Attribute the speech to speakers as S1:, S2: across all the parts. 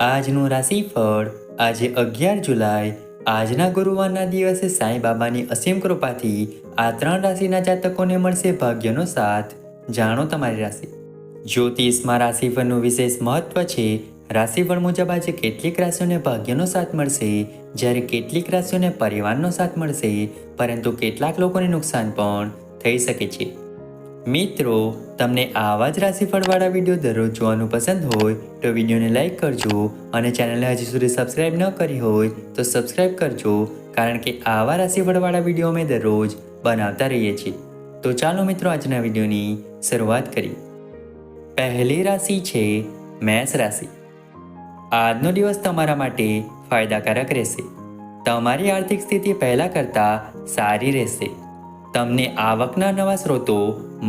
S1: આજનું રાશિફળ આજે 11 જુલાઈ આજના ગુરુવારના દિવસે સાંઈ બાબાની અસીમ કૃપાથી આ 3 રાશિના જાતકોને મળશે ભાગ્યનો સાથ. જાણો તમારી રાશિ. જ્યોતિષમાં રાશિફળનું વિશેષ મહત્વ છે. રાશિફળ મુજબ આજે કેટલીક રાશિઓને ભાગ્યનો સાથ મળશે, જ્યારે કેટલીક રાશિઓને પરિવારનો સાથ મળશે, પરંતુ કેટલાક લોકોને નુકસાન પણ થઈ શકે છે. મિત્રો, તમને આવા જ રાશિફળવાળા વિડીયો દરરોજ જોવાનું પસંદ હોય તો વિડીયોને લાઈક કરજો અને ચેનલને હજી સુધી સબસ્ક્રાઈબ ન કરી હોય તો સબસ્ક્રાઈબ કરજો, કારણ કે આવા રાશિફળવાળા વિડીયો અમે દરરોજ બનાવતા રહીએ છીએ. તો ચાલો મિત્રો, આજના વિડીયોની શરૂઆત કરીએ. પહેલી રાશિ છે મેષ રાશિ. આજનો દિવસ તમારા માટે ફાયદાકારક રહેશે. તમારી આર્થિક સ્થિતિ પહેલા કરતાં સારી રહેશે. તમને આવકના નવા સ્ત્રોતો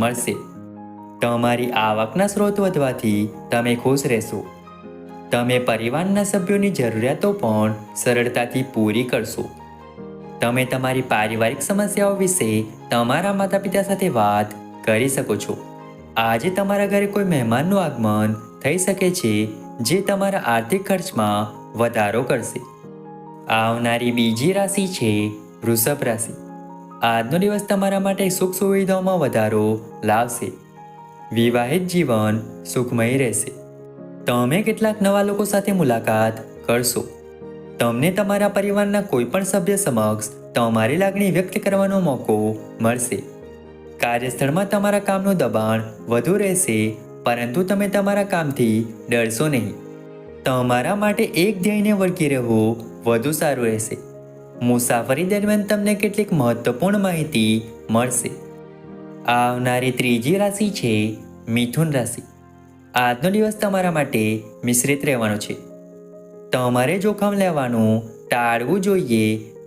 S1: મળશે. તમારી આવકના સ્ત્રોત વધવાથી તમે ખુશ રહેશો. તમે પરિવારના સભ્યોની જરૂરિયાતો પણ સરળતાથી પૂરી કરશો. તમે તમારી પારિવારિક સમસ્યાઓ વિશે તમારા માતા પિતા સાથે વાત કરી શકો છો. આજે તમારા ઘરે કોઈ મહેમાનનું આગમન થઈ શકે છે, જે તમારા આર્થિક ખર્ચમાં વધારો કરશે. આવનારી બીજી રાશિ છે વૃષભ રાશિ. આજનો દિવસ તમારા માટે સુખ સુવિધાઓમાં વધારો લાવશે. વિવાહિત જીવન સુખમય રહેશે. તમે કેટલાક નવા લોકો સાથે મુલાકાત કરશો. તમને તમારા પરિવારના કોઈ પણ સભ્ય સમક્ષ તમારી લાગણી વ્યક્ત કરવાનો મોકો મળશે. કાર્યસ્થળમાં તમારા કામનું દબાણ વધુ રહેશે, પરંતુ તમે તમારા કામથી ડરશો નહીં. તમારા માટે એક ધ્યેયને વળગી રહેવું વધુ સારું રહેશે. મુસાફરી દરમિયાન તમને કેટલીક મહત્વપૂર્ણ માહિતી મળશે. આવનારી ત્રીજી રાશિ છે મિથુન રાશિ. આજનો દિવસ તમારા માટે મિશ્રિત રહેવાનો છે. તમારે જોખમ લેવાનું ટાળવું જોઈએ,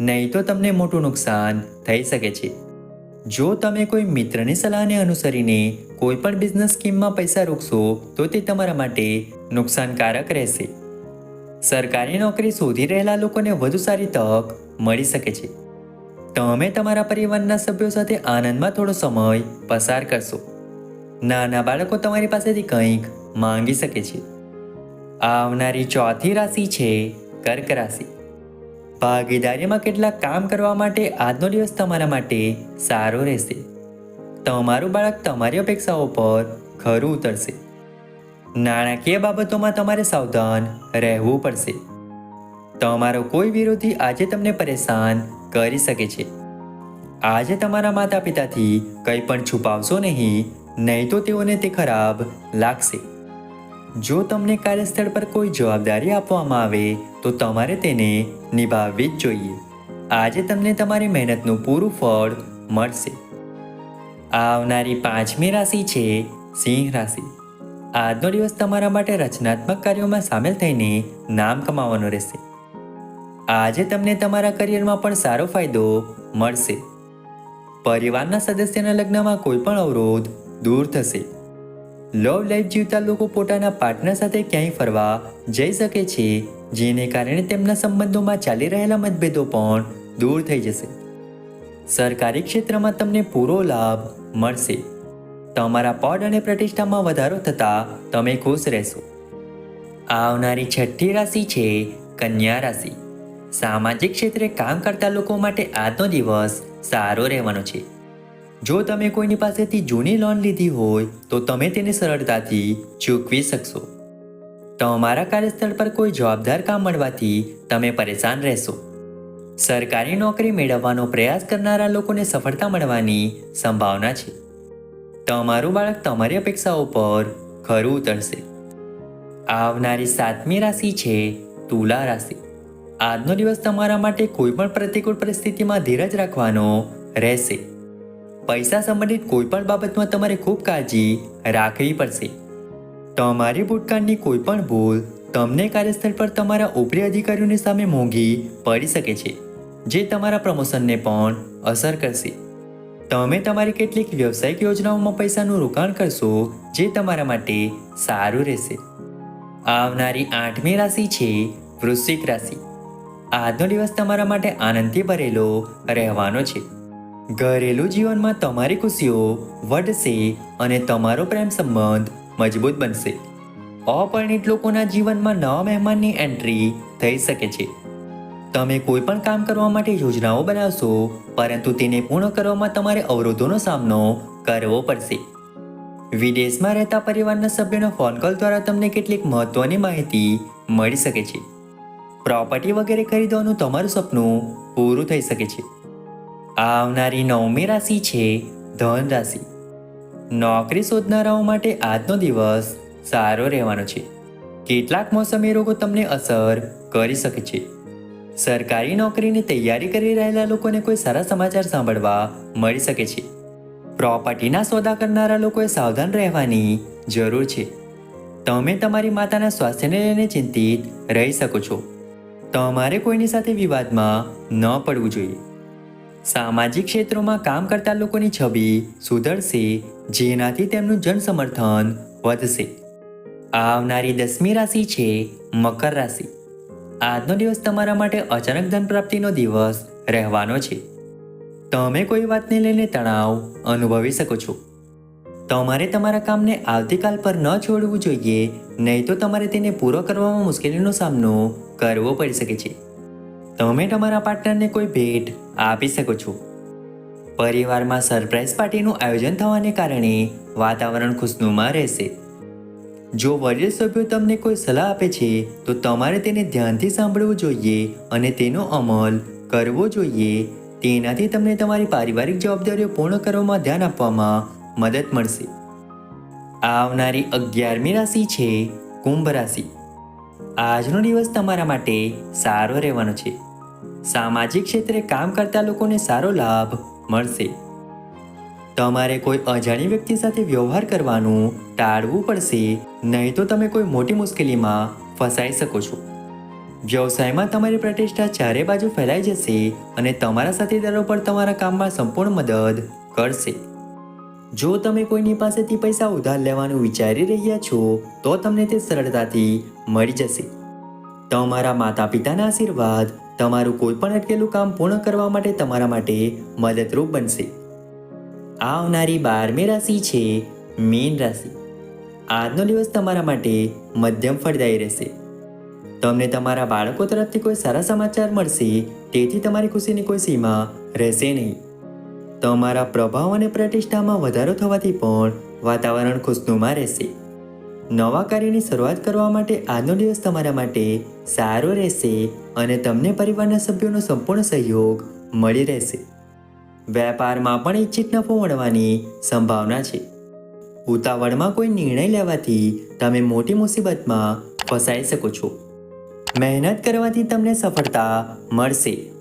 S1: નહીં તો તમને મોટું નુકસાન થઈ શકે છે. જો તમે કોઈ મિત્રની સલાહને અનુસરીને કોઈ પણ બિઝનેસ સ્કીમમાં પૈસા રોકશો તો તે તમારા માટે નુકસાનકારક રહેશે. સરકારી નોકરી શોધી રહેલા લોકોને વધુ સારી તક મળી શકે છે. તમે તમારા પરિવારના સભ્યો સાથે આનંદમાં થોડો સમય પસાર કરશો. નાના બાળકો તમારી પાસેથી કંઈક માંગી શકે છે. આવનારી ચોથી રાશિ છે કર્ક રાશિ. ભાગીદારીમાં કેટલાક કામ કરવા માટે આજનો દિવસ તમારા માટે સારો રહેશે. તમારું બાળક તમારી અપેક્ષાઓ પર ખરું ઉતરશે. નાણાકીય બાબતોમાં તમારે સાવધાન રહેવું પડશે. તમારો કોઈ વિરોધી આજે તમને પરેશાન કરી શકે છે. આજે તમારા માતા પિતાથી કંઈ પણ છુપાવશો નહીં તો તેઓને તે ખરાબ લાગશે. જો તમને કાર્યસ્થળ પર કોઈ જવાબદારી આપવામાં આવે તો તમારે તેને નિભાવવી જ જોઈએ. આજે તમને તમારી મહેનતનું પૂરું ફળ મળશે. આવનારી પાંચમી રાશિ છે સિંહ રાશિ. આજનો દિવસ તમારા માટે રચનાત્મક કાર્યોમાં સામેલ થઈને નામ કમાવાનું રહેશે. આજે તમને તમારા કરિયરમાં પણ સારો ફાયદો મળશે. પરિવારના સદસ્યના લગ્નમાં કોઈ પણ અવરોધ દૂર થશે. લવ લાઈફ જીવતા લોકો પોતાના પાર્ટનર સાથે ક્યાંય ફરવા જઈ શકે છે, જેને કારણે તેમના સંબંધોમાં ચાલી રહેલા મતભેદો પણ દૂર થઈ જશે. સરકારી ક્ષેત્રમાં તમને પૂરો લાભ મળશે. તમારા પદ અને પ્રતિષ્ઠામાં વધારો થતાં તમે ખુશ રહેશો. આવનારી છઠ્ઠી રાશિ છે કન્યા રાશિ. સામાજિક ક્ષેત્રે કામ કરતા લોકો માટે આજનો દિવસ સારો રહેવાનો છે. જો તમે કોઈની પાસેથી જૂની લોન લીધી હોય તો તમે તેને સરળતાથી ચૂકવી શકશો. તમારા કાર્યસ્થળ પર કોઈ જવાબદાર કામ મળવાથી તમે પરેશાન રહેશો. સરકારી નોકરી મેળવવાનો પ્રયાસ કરનારા લોકોને સફળતા મળવાની સંભાવના છે. તમારું બાળક તમારી અપેક્ષાઓ પર ખરું ઉતરશે. આવનારી સાતમી રાશિ છે તુલા રાશિ. આજનો દિવસ તમારા માટે કોઈ પણ પ્રતિકૂળ પરિસ્થિતિમાં ધીરજ રાખવાનો રહેશે. પૈસા સંબંધિત કોઈ પણ બાબતમાં તમારે ખૂબ કાળજી રાખવી પડશે. તમારી ભૂતકાળની કોઈ પણ ભૂલ તમને કાર્યસ્થળ પર તમારા ઉપરી અધિકારીઓની સામે મોંઘી પડી શકે છે, જે તમારા પ્રમોશનને પણ અસર કરશે. તમે તમારી કેટલીક વ્યવસાયિક યોજનાઓમાં પૈસાનું રોકાણ કરશો, જે તમારા માટે સારું રહેશે. આવનારી આઠમી રાશિ છે વૃશ્ચિક રાશિ. આજનો દિવસ તમારા માટે આનંદથી ભરેલો રહેવાનો છે. ઘરેલું જીવનમાં તમારી ખુશીઓ વધશે અને તમારો પ્રેમ સંબંધ મજબૂત બનશે. અપરિણિત લોકોના જીવનમાં નવા મહેમાનની એન્ટ્રી થઈ શકે છે. તમે કોઈ પણ કામ કરવા માટે યોજનાઓ બનાવશો, પરંતુ તેને પૂર્ણ કરવામાં તમારે અવરોધોનો સામનો કરવો પડશે. વિદેશમાં રહેતા પરિવારના સભ્યોના ફોન કોલ દ્વારા તમને કેટલીક મહત્વની માહિતી મળી શકે છે. પ્રોપર્ટી વગેરે ખરીદવાનું તમારું સપનું પૂરું થઈ શકે છે. આવનારી 9મી રાશિ છે ધન રાશિ. નોકરી શોધનારાઓ માટે આજનો દિવસ સારો રહેવાનો છે. કેટલાક મોસમી રોગો તમને અસર કરી શકે છે. સરકારી નોકરીની તૈયારી કરી રહેલા લોકોને કોઈ સારા સમાચાર સાંભળવા મળી શકે છે. પ્રોપર્ટીના સોદા કરનારા લોકોએ સાવધાન રહેવાની જરૂર છે. તમે તમારી માતાના સ્વાસ્થ્યને લઈને ચિંતિત રહી શકો છો. તમારે કોઈની સાથે વિવાદમાં ન પડવું જોઈએ. સામાજિક ક્ષેત્રોમાં કામ કરતા લોકોની છબી સુધરશે, જેનાથી તેમનું જન સમર્થન વધશે. આવનારી 10મી રાશિ છે મકર રાશિ. આજનો દિવસ તમારા માટે અચાનક ધન પ્રાપ્તિનો દિવસ રહેવાનો છે. તમે કોઈ વાતને લઈને તણાવ અનુભવી શકો છો. તમારે તમારા કામને આવતીકાલ પર ન છોડવું જોઈએ, નહીં તો તમારે તેને પૂરો કરવામાં મુશ્કેલીનો સામનો કરવો પડી શકે છે. તમે તમારા પાર્ટનરને કોઈ ભેટ આપી શકો છો. પરિવારમાં સરપ્રાઇઝ પાર્ટીનું આયોજન થવાને કારણે વાતાવરણ ખુશનુમા રહેશે. જો વડીલ સભ્યો તમને કોઈ સલાહ આપે છે, તો તમારે તેને ધ્યાનથી સાંભળવું જોઈએ અને તેનો અમલ કરવો જોઈએ. તેનાથી તમને તમારી પારિવારિક જવાબદારીઓ પૂર્ણ કરવામાં ધ્યાન આપવામાં મદદ મળશે. આવનારી 11મી રાશિ છે કુંભ રાશિ. આજનો દિવસ તમારા માટે સારો રહેવાનો છે. સામાજિક ક્ષેત્રે કામ કરતા લોકોને સારો લાભ મળશે. તમારે કોઈ અજાણી વ્યક્તિ સાથે વ્યવહાર કરવાનું ટાળવું પડશે, નહીં તો તમે કોઈ મોટી મુશ્કેલીમાં ફસાઈ શકો છો. વ્યવસાયમાં તમારી પ્રતિષ્ઠા ચારે બાજુ ફેલાઈ જશે અને તમારા સાથીદારો પર તમારા કામમાં સંપૂર્ણ મદદ કરશે. જો તમે કોઈની પાસેથી પૈસા ઉધાર લેવાનું વિચારી રહ્યા છો, તો તમને તે સરળતાથી મળી જશે. તમારા માતા પિતાના આશીર્વાદ તમારું કોઈ પણ અટકેલું કામ પૂર્ણ કરવા માટે તમારા માટે મદદરૂપ બનશે. આવનારી 12મી રાશિ છે મીન રાશિ. આજનો દિવસ તમારા માટે મધ્યમ ફળદાયી રહેશે. તમને તમારા બાળકો તરફથી કોઈ સારા સમાચાર મળશે, તેથી તમારી ખુશીની કોઈ સીમા રહેશે નહીં. તમારા પ્રભાવ અને પ્રતિષ્ઠામાં વધારો થવાથી પણ વાતાવરણ ખુશનુમા રહેશે. નવા કાર્યની શરૂઆત કરવા માટે આજનો દિવસ તમારા માટે સારો રહેશે અને તમને પરિવારના સભ્યોનો સંપૂર્ણ સહયોગ મળી રહેશે. વેપારમાં પણ ઇચ્છિત નફો મળવાની સંભાવના છે. ઉતાવળમાં કોઈ નિર્ણય લેવાથી તમે મોટી મુસીબતમાં ફસાઈ શકો છો. મહેનત કરવાથી તમને સફળતા મળશે.